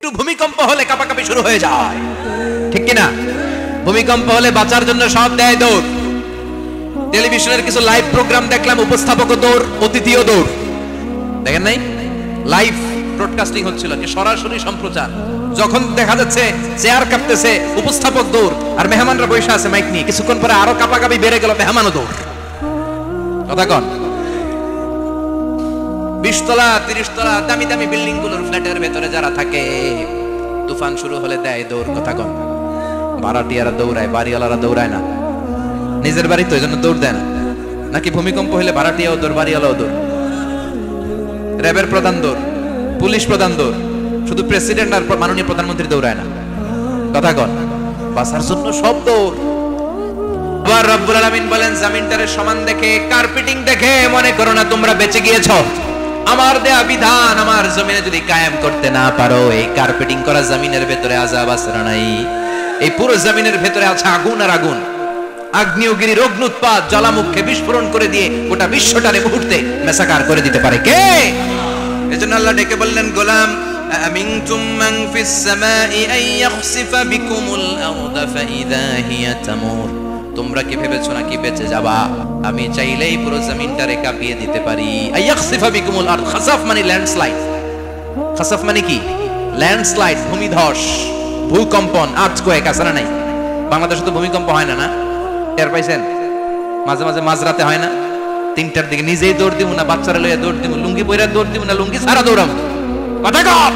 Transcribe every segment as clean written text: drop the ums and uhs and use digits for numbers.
একটু ভূমিকম্প হলে কাঁপাকাঁপি শুরু হয়ে যায়, ঠিক কিনা? ভূমিকম্প হলে বাঁচার জন্য সব দেয় দৌড়। টেলিভিশনের কিছু লাইভ প্রোগ্রাম দেখলাম, উপস্থাপকও দৌড়, অতিথিও দৌড়। দেখেন নাই? লাইভ ব্রডকাস্টিং হচ্ছিল, কি সরাসরি সম্প্রচার। যখন দেখা যাচ্ছে চেয়ার কাঁপতেছে, উপস্থাপক দৌড়, আর মেহমানরা বসে আছে মাইক নিয়ে। কিছুক্ষণ পরে আরো কাঁপাকাঁপি বেড়ে গেল, মেহমানও দৌড়। কথা কন। 20 তলা 30 তলা দামি দামি বিল্ডিং গুলোর ফ্ল্যাটের ভেতরে যারা থাকে, তুফান শুরু হলে দেয় দৌড়। কথা কন। ভাড়াটিয়ারা দৌড়ায়, বাড়িওয়ালারা দৌড়ায় না। নিজের বাড়ি তো, এই জন্য দৌড় দেয় না। নাকি ভূমিকম্প হলে ভাড়াটিয়াও দৌড়, বাড়িওয়ালাও দৌড়? র্যাবের প্রধান দৌড়, পুলিশ প্রধান দৌড়, শুধু প্রেসিডেন্ট আর মাননীয় প্রধানমন্ত্রী দৌড়ায় না। কথা কন। বাঁচার জন্য সব দৌড়। আবার রব্বুল আলামিন বলেন, জমিনটারে সমান দেখে, কার্পেটিং দেখে মনে করো না তোমরা বেঁচে গিয়েছো। আমার দেয়া বিধান আমার জমিনে যদি কায়েম করতে না পারো, এই কার্পেটিং করা জমিনের ভেতরে আযাব আছে না নাই? এই পুরো জমিনের ভেতরে আছে আগুন আর আগুন। আগ্নেয়গিরির অগ্নুৎপাত জ্বালামুখে বিস্ফোরণ করে দিয়ে গোটা বিশ্বটারে মুহূর্তে মেসাকার করে দিতে পারে কে? এজন্য আল্লাহ ডেকে বললেন, গোলাম আমিনতুম মান ফিস সামাই আন ইয়াখসিফা বিকুমুল আরদা ফাইযা হিয়া তামুর। তোমরা কি ভেবেছো নাকি বেঁচে যাবা? আমি চাইলেই পুরো জমিনটারে কাঁপিয়ে দিতে পারি। আইয়াখসিফা বিকুমুল আরদ, খাসাফ মানে ল্যান্ডস্লাইড। খাসাফ মানে কি? ল্যান্ডস্লাইড, ভূমিধস, ভূকম্পন, আর্থকোয়েক। আছে না নাই? বাংলাদেশে তো ভূমিকম্প হয় না, না? টের পাইছেন? মাঝে মাঝে মাঝরাতে হয় না? 3টার দিকে নিজেই দৌড় দিব না বাচ্চারা লইয়া দৌড় দিব, লুঙ্গি পইরা দৌড় দিব না লুঙ্গি ছাড়া দৌড়াবো? কথা কর।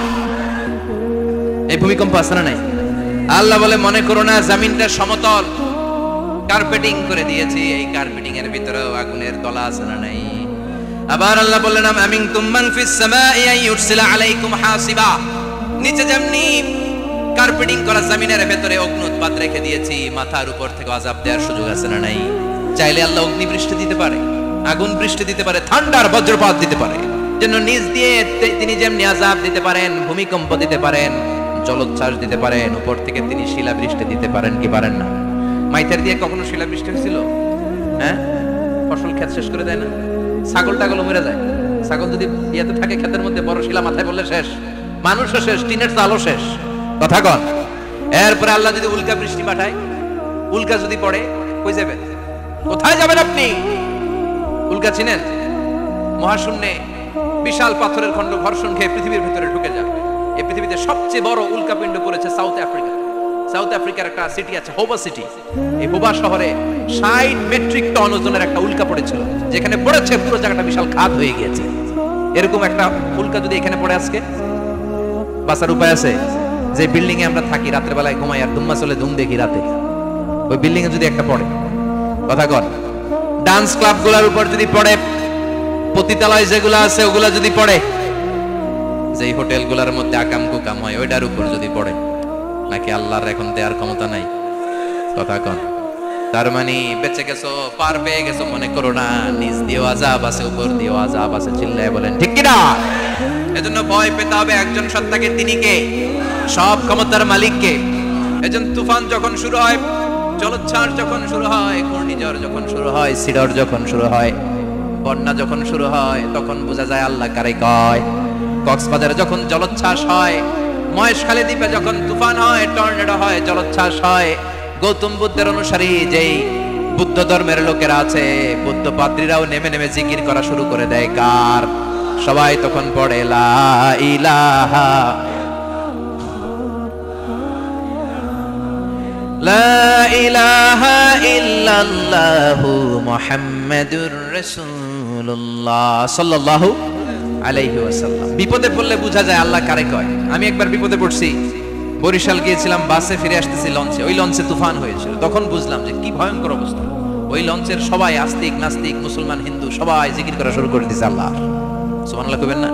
এই ভূমিকম্প আছে না নাই? আল্লাহ বলে, মনে করো না জমিনটা সমতল, কার্পেটিং করে দিয়েছি। এই কার্পেটিং এর ভিতরেও আগুনের দলা আছে না নাই? আবার আল্লাহ বললেন, আমিনতুম মান ফিস সামাই আন ইউরসিলা আলাইকুম হাসিবা। নিচে যেমনি কার্পেটিং করা জমিনের ভেতরে অগ্নুৎপাত রেখে দিয়েছি, মাথার উপর থেকে আযাব দেওয়ার সুযোগ আছে না নাই? চাইলে আল্লাহ অগ্নি বৃষ্টি দিতে পারে, আগুন বৃষ্টি দিতে পারে, ঠান্ডার বজ্রপাত দিতে পারে। জন্য নিজ দিয়ে তিনি যেমনি আযাব দিতে পারেন, ভূমিকম্প দিতে পারেন, জলোচ্ছ্বাস দিতে পারেন, উপর থেকে তিনি শিলা বৃষ্টি দিতে পারেন কি পারেন না? মাইথার দিয়ে কখনো শিলা বৃষ্টি হয়েছিল? হ্যাঁ, ফসল ক্ষেত শেষ করে দেয় না? ছাগল টাগল মরে যায়। ছাগল যদি ইয়াতে থাকে ক্ষেতের মধ্যে, বড় শিলা মাথায় পড়লে শেষ, মানুষও শেষ, টিনের চালও শেষ। কথা কন। এরপরে আল্লাহ যদি উল্কা বৃষ্টি পাঠায়, উল্কা যদি পড়ে, কই যাবেন? কোথায় যাবেন আপনি? উল্কা চিনেন? মহাশূন্যে বিশাল পাথরের খণ্ড ঘর্ষণ খেয়ে পৃথিবীর ভিতরে ঢুকে যায়। এই পৃথিবীতে সবচেয়ে বড় উল্কাপিণ্ড পড়েছে সাউথ আফ্রিকা। সাউথ আফ্রিকার একটা সিটি আছে, হোবা সিটি। এই হোবা শহরে 60 মেট্রিক টন ওজনের একটা উল্কা পড়েছিল, যেখানে পড়েছে পুরো জায়গাটা বিশাল খাদ হয়ে গিয়েছে। এরকম একটা উল্কা যদি এখানে পড়ে আজকে, বাঁচার উপায় আছে? যে বিল্ডিং এ আমরা থাকি, রাতের বেলায় ঘুমাই আর ধুম্মা চলে ধুম দেখি রাতে, ওই বিল্ডিং এ যদি একটা পড়ে, কথা কর। ডান্স ক্লাব গুলার উপর যদি পড়ে, পতিতালয় যেগুলো আছে ওগুলা যদি পড়ে, যেই হোটেল গুলার মধ্যে আকাম কুকাম হয় ওইটার উপর যদি পড়ে, নাকি আল্লাহর এখন দেওয়ার ক্ষমতা নাই? কথা কন। তার মানে বেঁচে গেছো, পার পেয়ে গেছো মনে করো না, নিজ দিয়েও আযাব আছে, উপর দিয়েও আযাব আছে। চিল্লায় বলেন ঠিক কিনা? এজন্য ভয় পেতে হবে একজন সত্তাকে, তিনি কে? সব ক্ষমতার মালিক কে? এজন্য তুফান যখন শুরু হয়, জলোচ্ছ্বাস যখন শুরু হয়, ঘূর্ণিঝড় যখন শুরু হয়, সিডর যখন শুরু হয়, বন্যা যখন শুরু হয়, তখন বোঝা যায় আল্লাহ কারে কয়। কক্সবাজারে যখন জলোচ্ছ্বাস হয়, মহেশখালী দ্বীপে যখন তুফান হয়, টর্নেডো হয়, জলোচ্ছ্বাস হয়, গৌতম বুদ্ধের অনুসারী যেই বুদ্ধ ধর্মের লোকেরা আছে, বুদ্ধ পাদ্রীরাও নেমে নেমে জিকির করা শুরু করে দেয়। কার? সবাই তখন পড়ে লা ইলাহা লা ইলাহা ইল্লাল্লাহু মুহাম্মাদুর রাসূলুল্লাহ সাল্লাল্লাহু আলাইহি ওয়াসাল্লাম। বিপদে পড়লে বোঝা যায় আল্লাহ কারে কয়। আমি একবার বিপদে পড়ছি, বরিশাল গিয়েছিলাম, বাসে ফিরে আসতেছি লঞ্চে, ওই লঞ্চে তুফান হয়েছিল। তখন বুঝলাম যে কি ভয়ঙ্কর অবস্থা। ওই লঞ্চের সবাই আস্তিক নাস্তিক, মুসলমান হিন্দু সবাই জিকির করা শুরু করে দিয়েছে আল্লাহ। সুবহানাল্লাহ কইবেন না?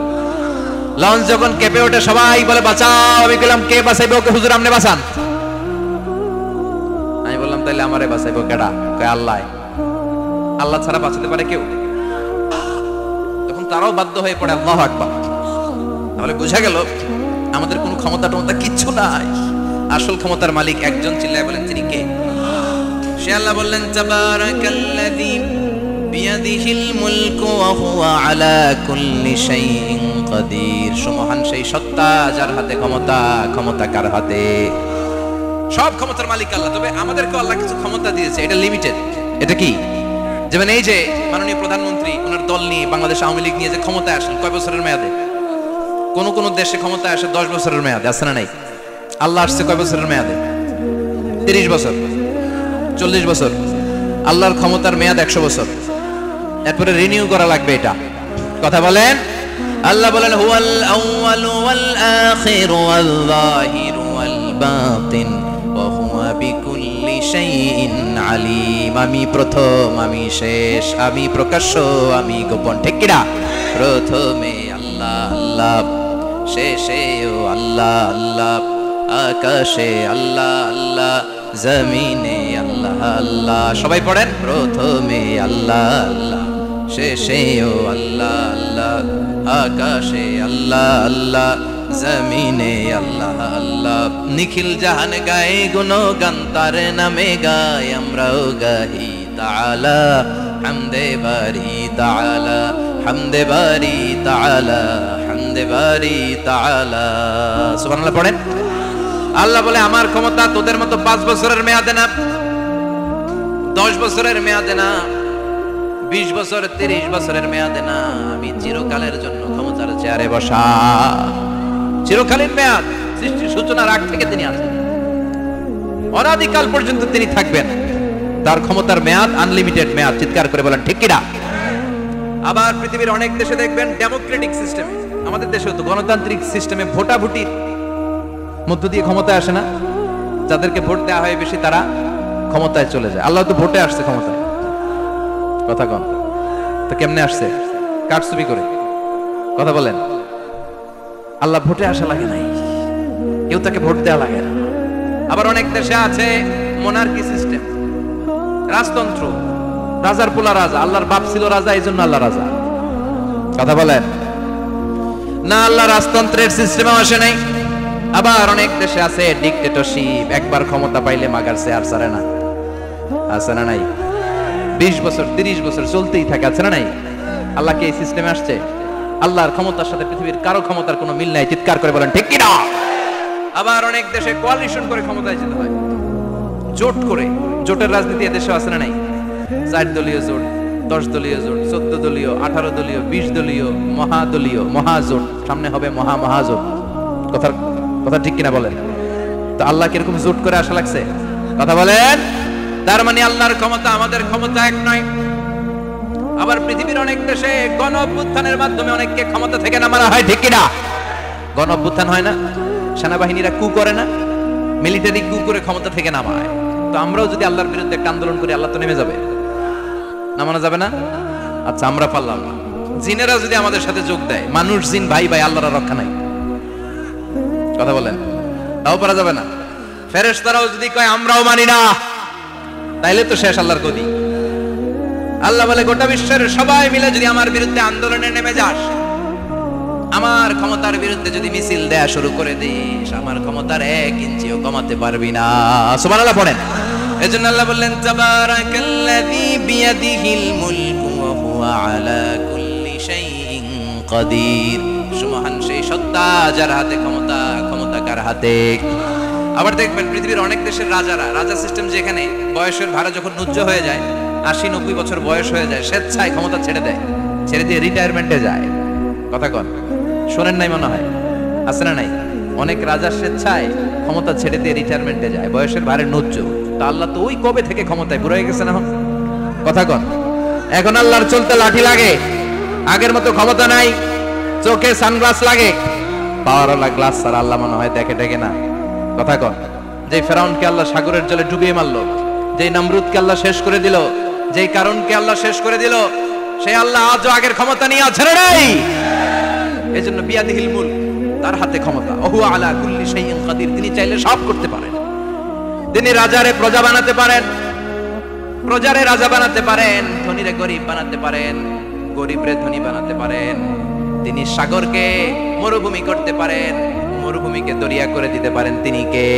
লঞ্চ যখন কেঁপে ওঠে সবাই বলে বাঁচাও। আমি বললাম কে বাঁচাইবে? ওকে হুজুর আপনি বাঁচান। আমি বললাম তাইলে আমারে বাঁচাইবো কেডা? কয় আল্লাহ। আল্লাহ ছাড়া বাঁচাতে পারে কেউ? তখন তারাও বাধ্য হয়ে পড়ে আল্লাহু আকবার। তাহলে বোঝা গেল আমাদের কোনো ক্ষমতা টমতা কিচ্ছু নাই, আসল ক্ষমতার মালিক একজন। চিল্লায় বলেন তিনি কে? সে আল্লাহ। বললেন তাবারাকাল্লাযী বিয়াদিহিল মুলকু ওয়া হুয়া আলা কুল্লি শাইইন কাদির। সুমহান সেই সত্তা যার হাতে ক্ষমতা, ক্ষমতা কার হাতে? সব ক্ষমতার মালিক আল্লাহ, তবে আমাদেরকে আল্লাহ কিছু ক্ষমতা দিয়েছে, এটা লিমিটেড। এটা কি? যেমন এই যে মাননীয় প্রধানমন্ত্রী ওনার দল নিয়ে বাংলাদেশ আওয়ামী লীগ নিয়ে যে ক্ষমতায় আসেন, কয় বছরের মেয়াদে? কোন কোন দেশে ক্ষমতায় আসে 10 বছরের মেয়াদে, আছে না নাই? আল্লাহ আসছে কয় বছরের মেয়াদে? 30 বছর, 40 বছর। আল্লাহর ক্ষমতার মেয়াদ 100 বছর, এরপরে রিনিউ করা লাগবে। এটা কথা বলেন। আল্লাহ বলেন হুয়াল আউয়ালু ওয়াল আখিরু ওয়াল যাহিরু ওয়াল বাতিন ওয়া হুয়া বিকুল্লি শাইইন আলিম। আমি প্রথম, আমি শেষ, আমি প্রকাশ্য, আমি গোপন। ঠিক কি না? প্রথমে আল্লাহ আল্লাহ, শেষেও আল্লাহ আল্লাহ, আকাশে আল্লাহ আল্লাহ, জমিনে আল্লাহ আল্লাহ। সবাই পড়েন, প্রথমে আল্লাহ আল্লাহ, শেষেও আল্লাহ আল্লাহ, আকাশে আল্লাহ আল্লাহ, জমিনে আল্লাহ আল্লাহ। নিখিল জাহান গায়ে গুণগান তার নামে গায়, আমরাও গাহি তাআলা হামদে বারি তাআলা, হামদে বারি তাআলা, হামদে বারি তাআলা। সুবহানাল্লাহ পড়েন। আল্লাহ বলে আমার ক্ষমতা তোদের মতো 5 বছরের মেয়াদে না, 10 বছরের মেয়াদে না, 20 বছর 30 বছরের মেয়াদে না, আমি চিরকালের জন্য ক্ষমতার চেয়ারে বসা। চিরকালীন মেয়াদ, সৃষ্টির সূচনার আগ থেকে তিনি আছেন, অনাদিকাল পর্যন্ত তিনি থাকবেন। তার ক্ষমতার মেয়াদ আনলিমিটেড মেয়াদ। চিৎকার করে বলেন ঠিক কিনা? আবার পৃথিবীর অনেক দেশে দেখবেন ডেমোক্রেটিক সিস্টেমে, আমাদের দেশেও তো গণতান্ত্রিক সিস্টেমে ভোটাভুটির মধ্য দিয়ে ক্ষমতায় আসে না? যাদেরকে ভোট দেওয়া হয় বেশি তারা ক্ষমতায় চলে যায়। আল্লাহ তো ভোটে আসছে ক্ষমতায়, কথা কন। তো কেমনে আসছে? কারচুপি করে। কথা বলেন। আল্লাহ ভোটে আসা লাগে নাই, কেউ তাকে ভোট দেওয়া লাগে না। আবার অনেক দেশে আছে মোনার্কি সিস্টেম, রাজতন্ত্র, রাজার পোলা রাজা। আল্লাহর বাপ ছিল রাজা, এই জন্য আল্লাহ রাজা। কথা বলেন না, আল্লাহ রাজতন্ত্রের সিস্টেমে আসে নাই। আবার অনেক দেশে আছে ডিক্টেটরশিপ, একবার ক্ষমতা পাইলে মাগার চেয়ার ছাড়ে না, আছে না নাই? 20 বছর 30 বছর চলতেই থাকে, আছে না নাই? আল্লাহ কি এই সিস্টেমে আসছে? আল্লাহর ক্ষমতার সাথে পৃথিবীর কারো ক্ষমতার কোনো মিল নাই। চিৎকার করে বলেন ঠিক কি না? আবার অনেক দেশে কোয়ালিশন করে ক্ষমতায় যেতে হয়, জোট করে। জোটের রাজনীতি এদেশে আছে না নাই? 4 দলীয় জোট, 10 দলীয় জোট, 14 দলীয়, 18 দলীয়, 20 দলীয়, মহাদলীয়, মহাজোট, সামনে হবে মহাজোট। কথা ঠিক কিনা বলেন? তো আল্লাহ কিরকম জোট করে আসা লাগছে? কথা বলেন। তার মানে আল্লাহর ক্ষমতা আমাদের ক্ষমতা এক নয়। আবার পৃথিবীর অনেক দেশে গণ অভ্যুত্থানের মাধ্যমে অনেককে ক্ষমতা থেকে নামানো হয়, ঠিক কিনা? গণ অভ্যুত্থান হয় না? সেনাবাহিনীরা কু করে না? মিলিটারি কু করে ক্ষমতা থেকে নামায়। তো আমরাও যদি আল্লাহর বিরুদ্ধে একটা আন্দোলন করি, আল্লাহ তো নেমে যাবে, নামানো যাবে না? আচ্ছা, আমরা পারলাম না। জিনেরা যদি আমাদের সাথে যোগ দেয়, মানুষ জিন ভাই ভাই, আল্লাহর রক্ষা নাই। কথা বলেন, তাও পারা যাবে না। ফেরেশতারাও যদি কয় আমরাও মানি না, তাইলে তো শেষ আল্লাহর গদি। আল্লাহ বলে গোটা বিশ্বের সবাই মিলে যদি আমার বিরুদ্ধে আন্দোলনে নেমে যাস, আমার ক্ষমতার বিরুদ্ধে যদি মিছিল দেয়া শুরু করে দিস, আমার ক্ষমতার 1 ইঞ্চিও কমাতে পারবি না। সুবহানাল্লাহ পড়েন। এজন্য আল্লাহ বললেন তাবারাকাল্লাযী বিয়াদিহিল মুলকু ওয়া হুয়া আলা কুল্লি শাইইন কাদির। সুবহান সেই সত্তা যার হাতে ক্ষমতা, ক্ষমতা কার হাতে? আবার দেখবেন পৃথিবীর অনেক দেশের রাজারা, রাজা সিস্টেম যেখানে বয়সের ভাড়া যখন নুজ্জ হয়ে যায়, 80-90 বছর বয়স হয়ে যায়, স্বেচ্ছায় ক্ষমতা ছেড়ে দেয়, ছেড়ে দিয়ে রিটায়ারমেন্টে যায়। কথা কন, শোনেন নাই মনে হয়? আছে না নাই? অনেক রাজা স্বেচ্ছায় ক্ষমতা ছেড়ে দিয়ে রিটায়ারমেন্টে যায়, বয়সের ভারে নুজ্জ। তা আল্লাহ তো ওই কবে থেকে ক্ষমতায় বুড়ো হয়ে গেছেন এখন। কথা কন। এখন আল্লাহর চলতে লাঠি লাগে, আগের মতো ক্ষমতা নাই। চোখে সানগ্লাস লাগে, পাওয়ারওয়ালা গ্লাস ছাড়া আল্লাহ মনে হয় দেখে টেকে না। কথা কন। যে ফেরাউনকে আল্লাহ সাগরের জলে ডুবিয়ে মারলো, যেই নমরুদকে আল্লাহ শেষ করে দিল, যেই কারণকে আল্লাহ শেষ করে দিল, সেই আল্লাহ আজও আগের ক্ষমতা নিয়ে আছে না নাই? এজন্য বিয়াদিহিল মুলক, তার হাতে ক্ষমতা। ওহু আলা কুল্লি শাইইন কাদির। তিনি চাইলে সব করতে পারেন। তিনি রাজারে প্রজা বানাতে পারেন, প্রজারে রাজা বানাতে পারেন, ধনীরে গরিব বানাতে পারেন, গরিবরে ধনী বানাতে পারেন। তিনি সাগরকে মরুভূমি করতে পারেন, মরুভূমিকে দরিয়া করে দিতে পারেন। তিনি কে?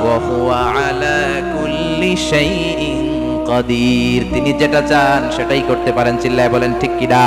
ওয়া হুয়া আলা কুল্লি শাইইন কাদির। তিনি যেটা চান সেটাই করতে পারেন। চিল্লায় বলেন ঠিক কিনা?